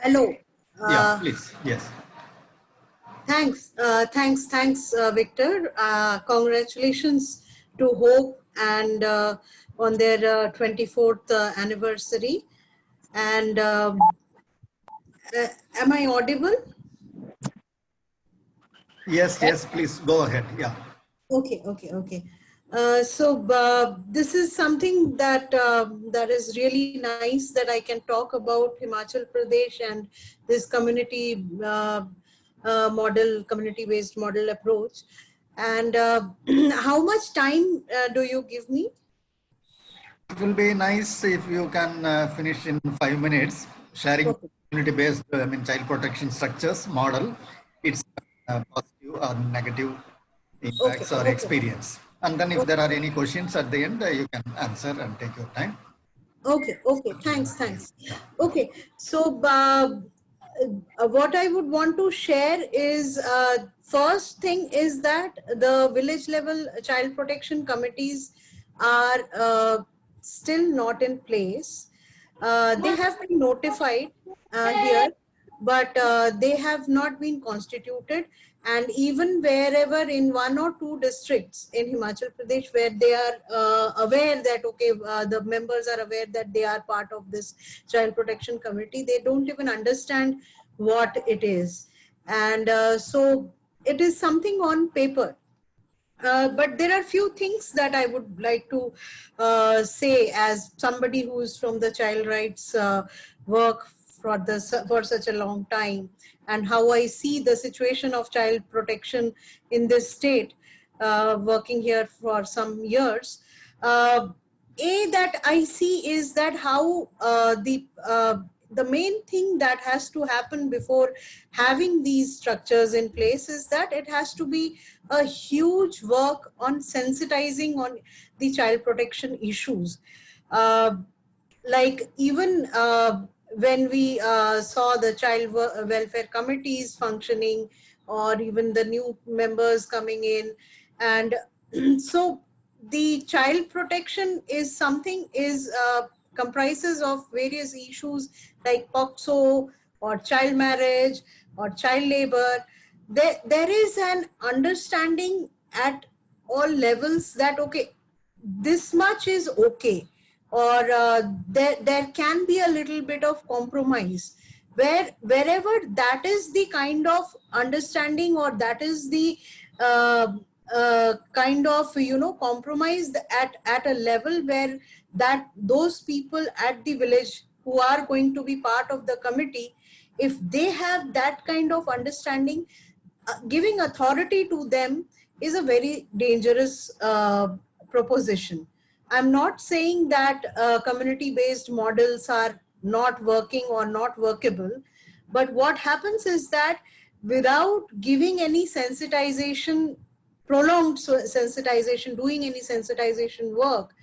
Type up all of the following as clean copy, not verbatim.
Hello. Yeah, Uh, please. Yes. thanks, Victor. Congratulations to Hope and on their 24th anniversary. And am I audible? Yes, yes, please go ahead. Yeah. Okay. This is something that that is really nice that I can talk about Himachal Pradesh and this community model, community-based model approach. And how much time do you give me? It will be nice if you can finish in 5 minutes sharing Okay. community-based, child protection structures model, its positive or negative Okay. impacts or Okay. experience. And then if there are any questions at the end, you can answer and take your time. Okay. Thanks. Okay, so what I would want to share is first thing is that the village level child protection committees are still not in place. They have been notified here, but they have not been constituted. And even wherever in one or two districts in Himachal Pradesh where they are aware that, okay, the members are aware that they are part of this child protection committee, they don't even understand what it is. And so it is something on paper. But there are few things that I would like to say as somebody who is from the child rights work for such a long time, and how I see the situation of child protection in this state, working here for some years. That I see is that how the main thing that has to happen before having these structures in place is that it has to be a huge work on sensitizing on the child protection issues. Uh, like even when we saw the child welfare committees functioning, or even the new members coming in, and so the child protection is something is comprises of various issues like POXO or child marriage or child labor. There is an understanding at all levels that, okay, this much is okay, or there can be a little bit of compromise, wherever that is the kind of understanding, or that is the kind of compromise at a level where that those people at the village who are going to be part of the committee, if they have that kind of understanding, giving authority to them is a very dangerous proposition. I'm not saying that community-based models are not working or not workable, but what happens is that without giving any sensitization, prolonged sensitization, doing any sensitization work,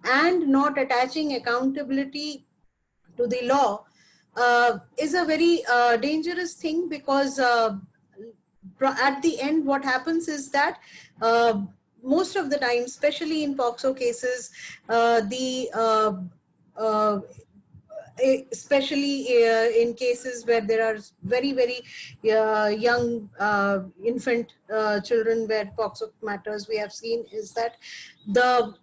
and not attaching accountability to the law, is a very dangerous thing, because at the end what happens is that most of the time, especially in POXO cases, the uh, especially in cases where there are very young infant children where POXO matters, we have seen is that the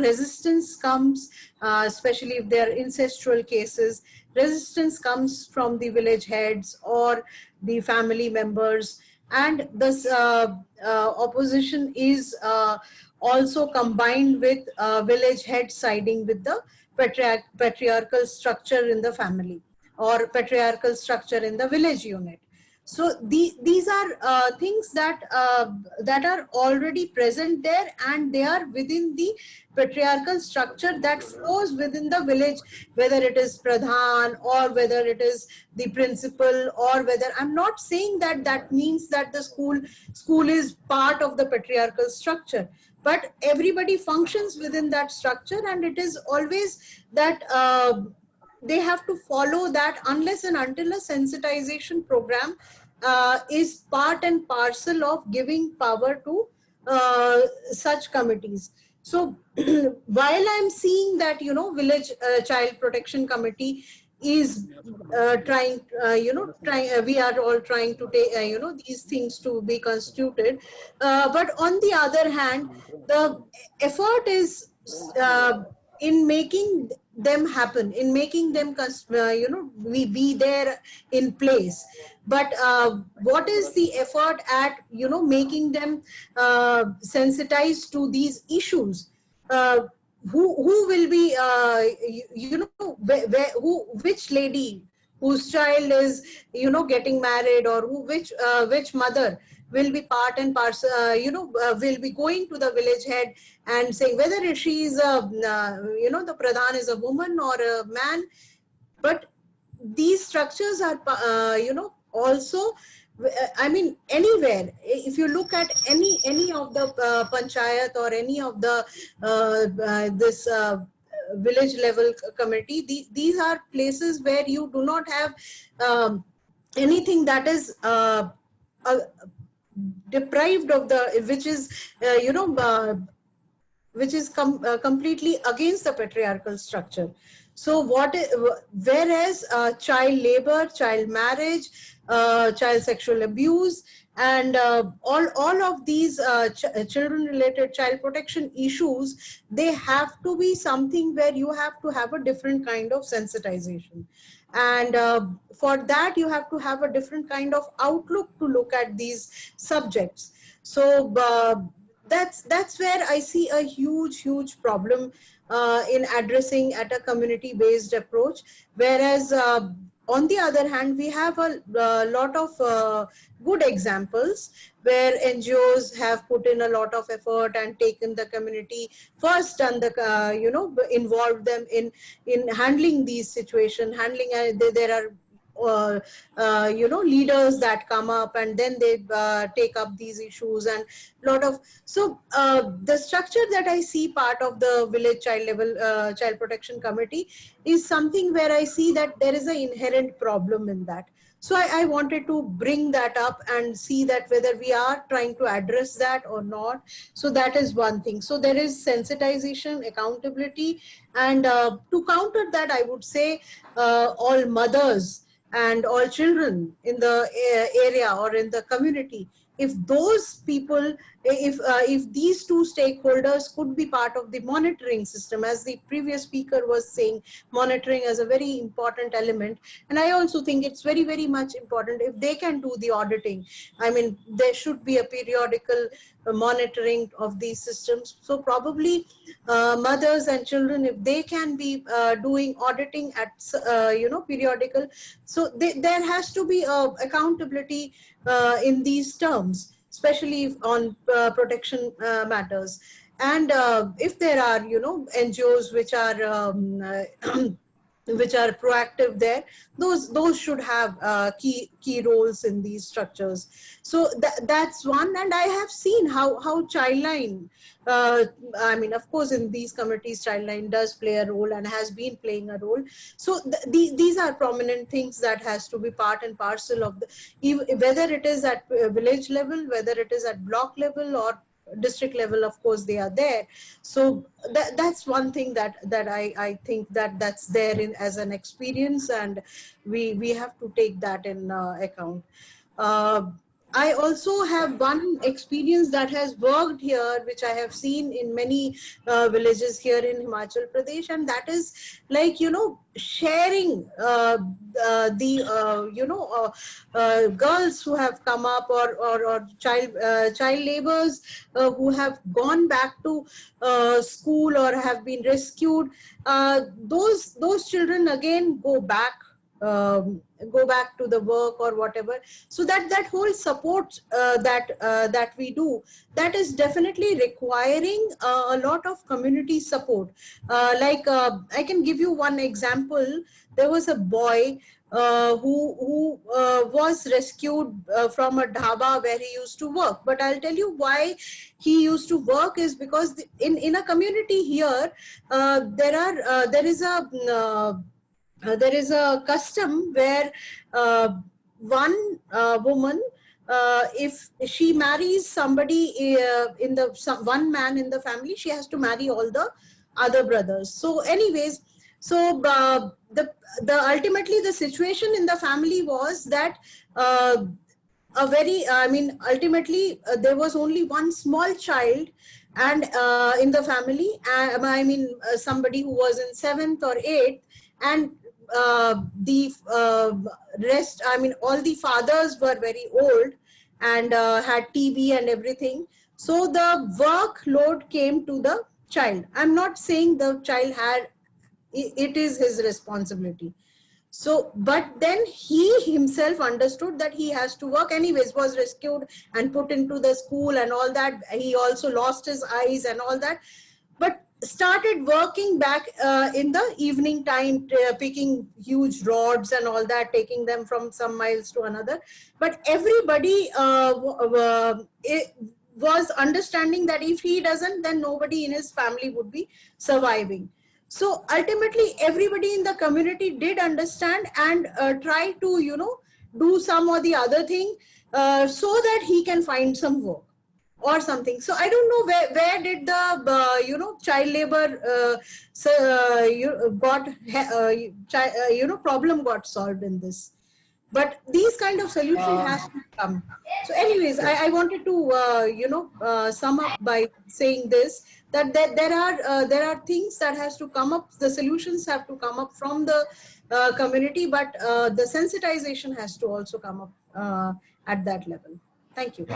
resistance comes, especially if they are incestual cases, resistance comes from the village heads or the family members, and this opposition is also combined with village head siding with the patriarchal structure in the family, or patriarchal structure in the village unit. So these are things that are already present there, and they are within the patriarchal structure that flows within the village, whether it is pradhan or whether it is the principal, or whether, I'm not saying that that means that the school is part of the patriarchal structure, but everybody functions within that structure, and it is always that they have to follow that unless and until a sensitization program is part and parcel of giving power to such committees. So while I'm seeing that, village child protection committee is trying, we are all trying to take, these things to be constituted. But on the other hand, the effort is in making them happen, in making them, we be there in place. But what is the effort at, making them sensitized to these issues? Uh, who will be, which lady whose child is, getting married, or which mother will be part and parcel, will be going to the village head and saying whether she is the pradhan is a woman or a man. But these structures are, also, I mean, anywhere. If you look at any of the panchayat or any of the this village level committee, these are places where you do not have anything that is uh, deprived of the, which is, which is completely against the patriarchal structure. So whereas child labor, child marriage, child sexual abuse, and all of these children related child protection issues, they have to be something where you have to have a different kind of sensitization. And for that, you have to have a different kind of outlook to look at these subjects. So that's where I see a huge problem in addressing at a community based approach. Whereas on the other hand, we have a lot of good examples where NGOs have put in a lot of effort and taken the community first, and involved them in handling these situations, handling, there are leaders that come up, and then they take up these issues, and lot of, so the structure that I see part of the village child level child protection committee is something where I see that there is an inherent problem in that. So I wanted to bring that up and see that whether we are trying to address that or not. So that is one thing. So there is sensitization, accountability, and to counter that, I would say all mothers and all children in the area or in the community, if those people, if these two stakeholders could be part of the monitoring system, as the previous speaker was saying, monitoring as a very important element. And I also think it's very much important if they can do the auditing. I mean, there should be a periodical monitoring of these systems. So probably mothers and children, if they can be doing auditing at periodical, so there has to be accountability in these terms, especially on protection matters. And if there are, NGOs which are which are proactive there, those should have key roles in these structures. So that's one. And I have seen how Childline, I mean, of course, in these committees, Childline does play a role and has been playing a role. So these are prominent things that has to be part and parcel of the, whether it is at village level, whether it is at block level or district level, of course they are there. So that's one thing that I think that's there in as an experience, and we have to take that in account. I also have one experience that has worked here, which I have seen in many villages here in Himachal Pradesh, and that is like, sharing girls who have come up, or child laborers who have gone back to school or have been rescued. Those children again go back to the work or whatever. So that whole support that we do, that is definitely requiring a lot of community support. I can give you one example. There was a boy who was rescued from a dhaba where he used to work. But I'll tell you why he used to work is because in a community here, there is a custom where one woman, if she marries somebody in the one man in the family, she has to marry all the other brothers. So anyways, So the ultimately the situation in the family was that ultimately there was only one small child and in the family, somebody who was in 7th or 8th, and the rest, all the fathers were very old and had TB and everything. So the workload came to the child. I'm not saying the child had, it is his responsibility. So, but then he himself understood that he has to work anyways, was rescued and put into the school and all that. He also lost his eyes and all that, but started working back in the evening time, picking huge rods and all that, taking them from some miles to another. But everybody was understanding that if he doesn't, then nobody in his family would be surviving. So ultimately, everybody in the community did understand and try to, do some or the other thing so that he can find some work or something. So I don't know where did the child labor problem got solved in this. But these kind of solution has to come. So anyways, I wanted to sum up by saying this, that there are things that has to come up, the solutions have to come up from the community, but the sensitization has to also come up at that level. Thank you.